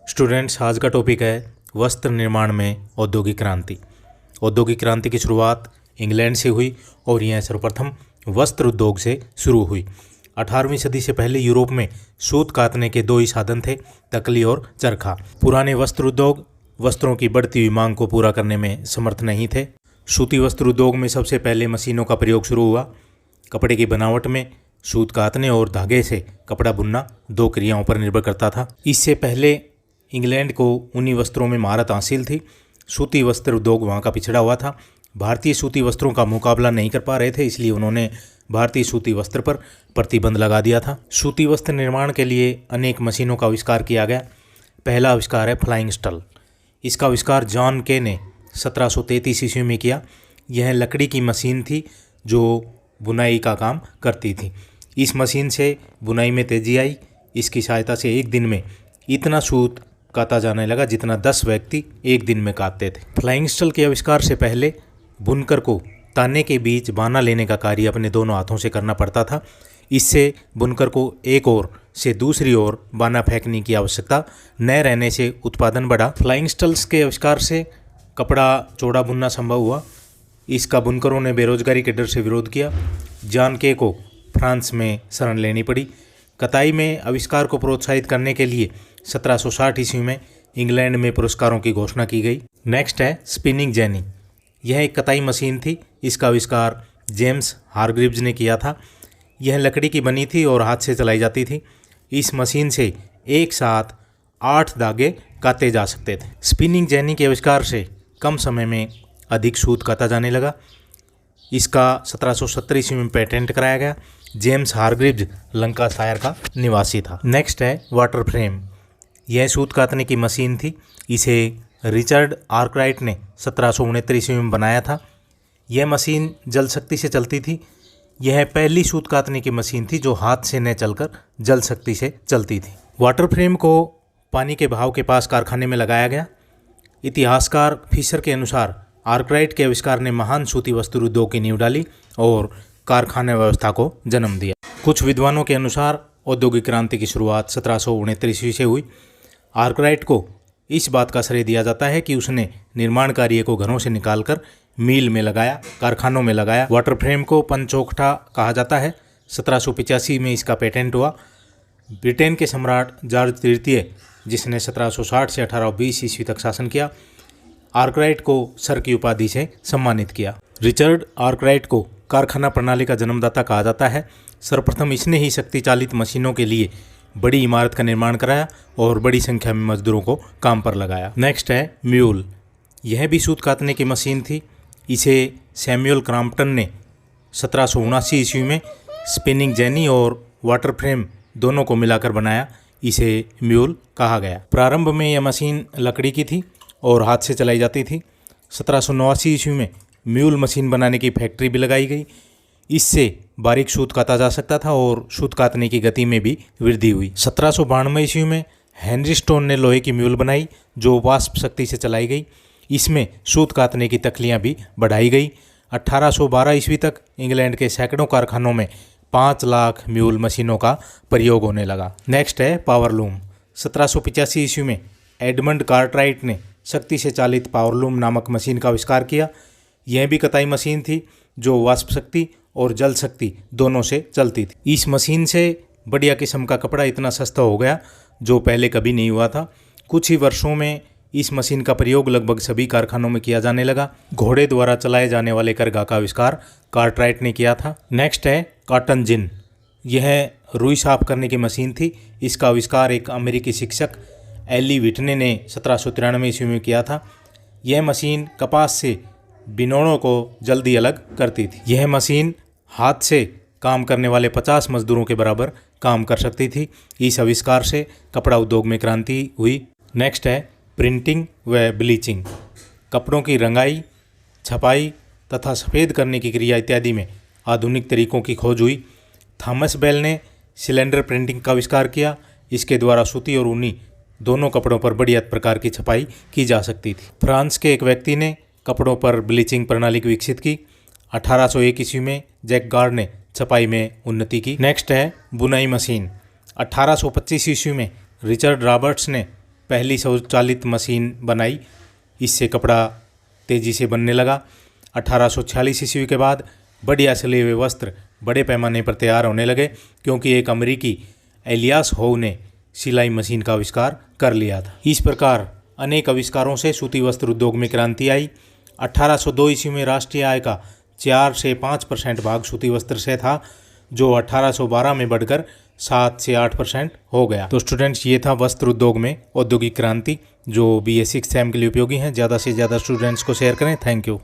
Students, आज का topic है वस्त्र निर्माण में औद्योगिक क्रांति। औद्योगिक क्रांति की शुरुआत इंग्लैंड से हुई और यह सर्वप्रथम वस्त्र उद्योग से शुरू हुई। 18वीं सदी से पहले यूरोप में सूत कातने के दो ही साधन थे, तकली और चरखा। पुराने वस्त्र उद्योग वस्त्रों की बढ़ती हुई मांग को पूरा करने में समर्थ नहीं थे। सूती वस्त्र उद्योग में सबसे पहले मशीनों का प्रयोग शुरू हुआ। कपड़े की बनावट में सूत कातने और धागे से कपड़ा बुनना दो क्रियाओं पर निर्भर करता था। इससे पहले इंग्लैंड को ऊनी वस्त्रों में महारत हासिल थी। सूती वस्त्र उद्योग वहाँ का पिछड़ा हुआ था। भारतीय सूती वस्त्रों का मुकाबला नहीं कर पा रहे थे, इसलिए उन्होंने भारतीय सूती वस्त्र पर प्रतिबंध लगा दिया था। सूती वस्त्र निर्माण के लिए अनेक मशीनों का आविष्कार किया गया। पहला आविष्कार है फ्लाइंग स्टल। इसका आविष्कार जॉन के ने 1733 ईस्वी में किया। यह लकड़ी की मशीन थी जो बुनाई का काम करती थी। इस मशीन से बुनाई में तेजी आई। इसकी सहायता से एक दिन में इतना सूत काता जाने लगा जितना 10 व्यक्ति एक दिन में काटते थे। फ्लाइंग स्टल के आविष्कार से पहले बुनकर को ताने के बीच बाना लेने का कार्य अपने दोनों हाथों से करना पड़ता था। इससे बुनकर को एक ओर से दूसरी ओर बाना फेंकने की आवश्यकता न रहने से उत्पादन बढ़ा। फ्लाइंग स्टल्स के आविष्कार से कपड़ा चौड़ा बुनना संभव हुआ। इसका बुनकरों ने बेरोजगारी के डर से विरोध किया। जॉन के को फ्रांस में शरण लेनी पड़ी। कताई में आविष्कार को प्रोत्साहित करने के लिए 1760 ईस्वी में इंग्लैंड में पुरस्कारों की घोषणा की गई। नेक्स्ट है स्पिनिंग जेनी। यह एक कताई मशीन थी। इसका आविष्कार जेम्स हारग्रीव्स ने किया था। यह लकड़ी की बनी थी और हाथ से चलाई जाती थी। इस मशीन से एक साथ 8 धागे काते जा सकते थे। स्पिनिंग जेनी के आविष्कार से कम समय में अधिक सूत काता जाने लगा। इसका 1770 ईस्वी में पेटेंट कराया गया। जेम्स हारग्रीव्स लंकाशायर का निवासी था। नेक्स्ट है वाटर फ्रेम। यह सूत कातने की मशीन थी। इसे रिचर्ड आर्कराइट ने 1769 ईस्वी में बनाया था। यह मशीन जल शक्ति से चलती थी। यह पहली सूत कातने की मशीन थी जो हाथ से न चलकर जल शक्ति से चलती थी। वाटर फ्रेम को पानी के बहाव के पास कारखाने में लगाया गया। इतिहासकार फिशर के अनुसार आर्कराइट के आविष्कार ने महान सूती वस्त्र उद्योग की नींव डाली और कारखाना व्यवस्था को जन्म दिया। कुछ विद्वानों के अनुसार औद्योगिक क्रांति की शुरुआत 1769 ईस्वी से हुई। आर्कराइट को इस बात का श्रेय दिया जाता है कि उसने निर्माण कार्य को घरों से निकालकर मील में लगाया, कारखानों में लगाया। वाटर फ्रेम को पंचोखटा कहा जाता है। 1785 में इसका पेटेंट हुआ। ब्रिटेन के सम्राट जॉर्ज तृतीय, जिसने 1760 से 1820 ईस्वी तक शासन किया, आर्कराइट को सर की उपाधि से सम्मानित किया। रिचर्ड आर्कराइट को कारखाना प्रणाली का जन्मदाता कहा जाता है। सर्वप्रथम इसने ही शक्ति चालित मशीनों के लिए बड़ी इमारत का निर्माण कराया और बड़ी संख्या में मजदूरों को काम पर लगाया। नेक्स्ट है म्यूल। यह भी सूत कातने की मशीन थी। इसे सैमुअल क्रॉम्पटन ने 1779 ईस्वी में स्पिनिंग जेनी और वाटर फ्रेम दोनों को मिलाकर बनाया। इसे म्यूल कहा गया। प्रारंभ में यह मशीन लकड़ी की थी और हाथ से चलाई जाती थी। 1789 ईस्वी में म्यूल मशीन बनाने की फैक्ट्री भी लगाई गई। इससे बारीक सूत काता जा सकता था और सूत कातने की गति में भी वृद्धि हुई। 1792 ईस्वी में हेनरी स्टोन ने लोहे की म्यूल बनाई जो वाष्प शक्ति से चलाई गई। इसमें सूत कातने की तकलियाँ भी बढ़ाई गई। 1812 ईस्वी तक इंग्लैंड के सैकड़ों कारखानों में 5 लाख म्यूल मशीनों का प्रयोग होने लगा। नेक्स्ट है पावरलूम। 1785 ईस्वी में एडमंड कार्टराइट ने शक्ति से चालित पावरलूम नामक मशीन का आविष्कार किया। यह भी कताई मशीन थी जो वाष्प शक्ति और जल शक्ति दोनों से चलती थी। इस मशीन से बढ़िया किस्म का कपड़ा इतना सस्ता हो गया जो पहले कभी नहीं हुआ था। कुछ ही वर्षों में इस मशीन का प्रयोग लगभग सभी कारखानों में किया जाने लगा। घोड़े द्वारा चलाए जाने वाले करघा का आविष्कार कार्टराइट ने किया था। नेक्स्ट है कॉटन जिन। यह रुई साफ करने की मशीन थी। इसका आविष्कार एक अमेरिकी शिक्षक एली विटने ने 1793 ईस्वी में किया था। यह मशीन कपास से बिनोड़ों को जल्दी अलग करती थी। यह मशीन हाथ से काम करने वाले 50 मजदूरों के बराबर काम कर सकती थी। इस आविष्कार से कपड़ा उद्योग में क्रांति हुई। नेक्स्ट है प्रिंटिंग व ब्लीचिंग। कपड़ों की रंगाई, छपाई तथा सफ़ेद करने की क्रिया इत्यादि में आधुनिक तरीकों की खोज हुई। थॉमस बेल ने सिलेंडर प्रिंटिंग का आविष्कार किया। इसके द्वारा सूती और ऊनी दोनों कपड़ों पर बढ़िया प्रकार की छपाई की जा सकती थी। फ्रांस के एक व्यक्ति ने कपड़ों पर ब्लीचिंग प्रणाली विकसित की। 1801 ईस्वी में जैक गार्ड ने छपाई में उन्नति की। नेक्स्ट है बुनाई मशीन। 1825 ईस्वी में रिचर्ड रॉबर्ट्स ने पहली स्वचालित मशीन बनाई, इससे कपड़ा तेज़ी से बनने लगा। 1846 ईस्वी के बाद बढ़िया सिले हुए वस्त्र बड़े पैमाने पर तैयार होने लगे, क्योंकि एक अमेरिकी एलियास होव ने सिलाई मशीन का आविष्कार कर लिया था। इस प्रकार अनेक आविष्कारों से सूती वस्त्र उद्योग में क्रांति आई। 1802 ईस्वी में राष्ट्रीय आय का 4 से 5% भाग सूती वस्त्र से था, जो 1812 में बढ़कर 7 से 8% हो गया। तो स्टूडेंट्स, ये था वस्त्र उद्योग में औद्योगिक क्रांति, जो BA 6th सेम के लिए उपयोगी हैं। ज़्यादा से ज़्यादा स्टूडेंट्स को शेयर करें। Thank you.